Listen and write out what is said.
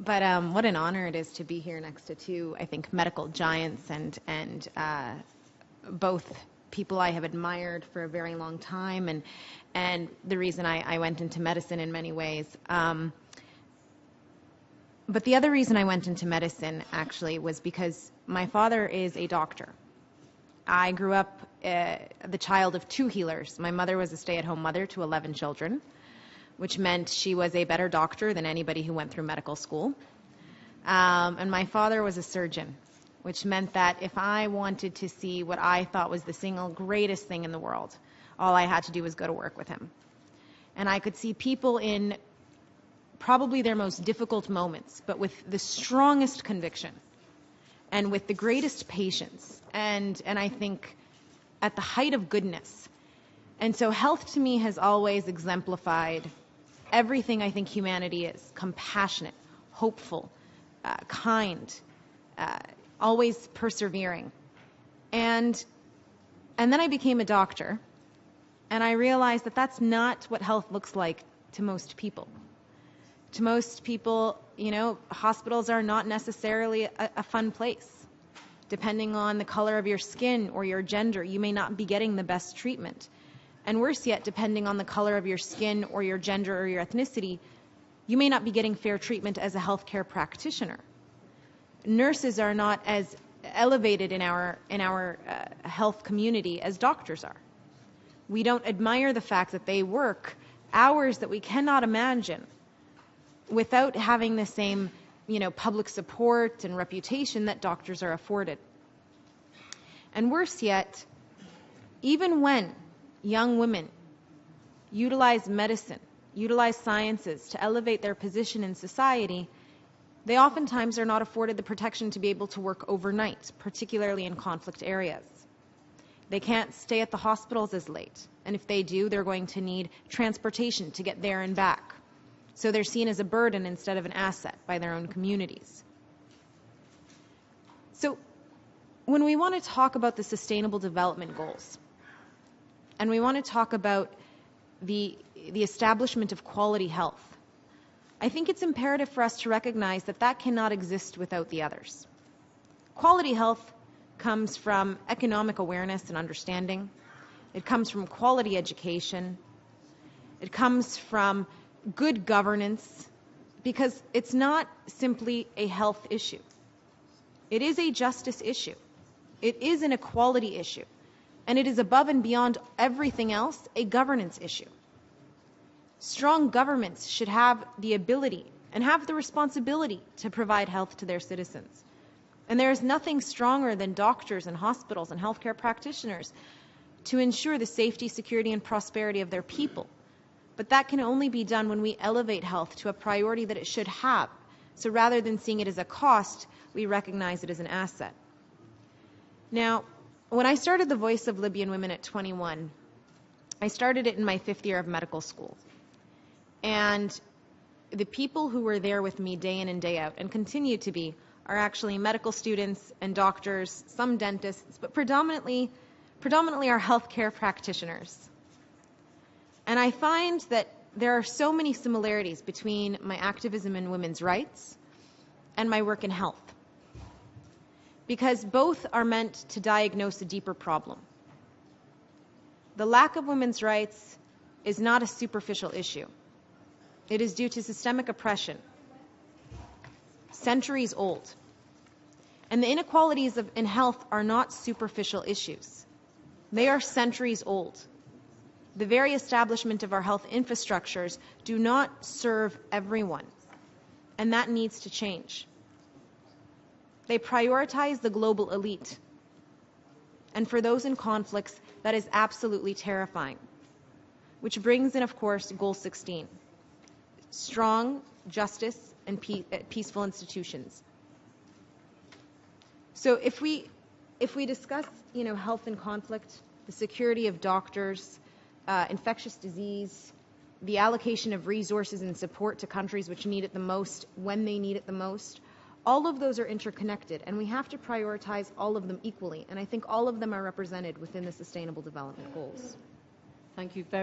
But what an honor it is to be here next to two, I think, medical giants and both people I have admired for a very long time, and the reason I went into medicine in many ways. But the other reason I went into medicine actually was because my father is a doctor. I grew up the child of two healers. My mother was a stay-at-home mother to 11 children, which meant she was a better doctor than anybody who went through medical school. And my father was a surgeon, which meant that if I wanted to see what I thought was the single greatest thing in the world, all I had to do was go to work with him. And I could see people in probably their most difficult moments, but with the strongest conviction and with the greatest patience, and I think at the height of goodness. And so health to me has always exemplified everything I think humanity is: compassionate, hopeful, kind, always persevering. And then I became a doctor, and I realized that that's not what health looks like to most people. To most people, hospitals are not necessarily a fun place. Depending on the color of your skin or your gender, you may not be getting the best treatment. And worse yet, depending on the color of your skin or your gender or your ethnicity, you may not be getting fair treatment as a healthcare practitioner. Nurses are not as elevated in our health community as doctors are. We don't admire the fact that they work hours that we cannot imagine without having the same, public support and reputation that doctors are afforded. And worse yet, even when young women utilize medicine, utilize sciences to elevate their position in society, they oftentimes are not afforded the protection to be able to work overnight, particularly in conflict areas. They can't stay at the hospitals as late, and if they do, they're going to need transportation to get there and back. So they're seen as a burden instead of an asset by their own communities. So when we want to talk about the Sustainable Development Goals, and we want to talk about the establishment of quality health, I think it's imperative for us to recognize that that cannot exist without the others. Quality health comes from economic awareness and understanding. It comes from quality education. It comes from good governance, because it's not simply a health issue. It is a justice issue. It is an equality issue. And it is above and beyond everything else a governance issue. Strong governments should have the ability and have the responsibility to provide health to their citizens. And there is nothing stronger than doctors and hospitals and healthcare practitioners to ensure the safety, security, and prosperity of their people. But that can only be done when we elevate health to a priority that it should have. So rather than seeing it as a cost, we recognize it as an asset. Now, when I started the Voice of Libyan Women at 21, I started it in my 5th year of medical school. And the people who were there with me day in and day out, and continue to be, are actually medical students and doctors, some dentists, but predominantly are healthcare practitioners. And I find that there are so many similarities between my activism in women's rights and my work in health, because both are meant to diagnose a deeper problem. The lack of women's rights is not a superficial issue. It is due to systemic oppression, centuries old. And the inequalities in health are not superficial issues. They are centuries old. The very establishment of our health infrastructures do not serve everyone, and that needs to change. They prioritize the global elite, and for those in conflicts, that is absolutely terrifying. Which brings in, of course, Goal 16, strong justice and peaceful institutions. So if we discuss, health and conflict, the security of doctors, infectious disease, the allocation of resources and support to countries which need it the most, when they need it the most, all of those are interconnected, and we have to prioritize all of them equally. And I think all of them are represented within the Sustainable Development Goals. Thank you very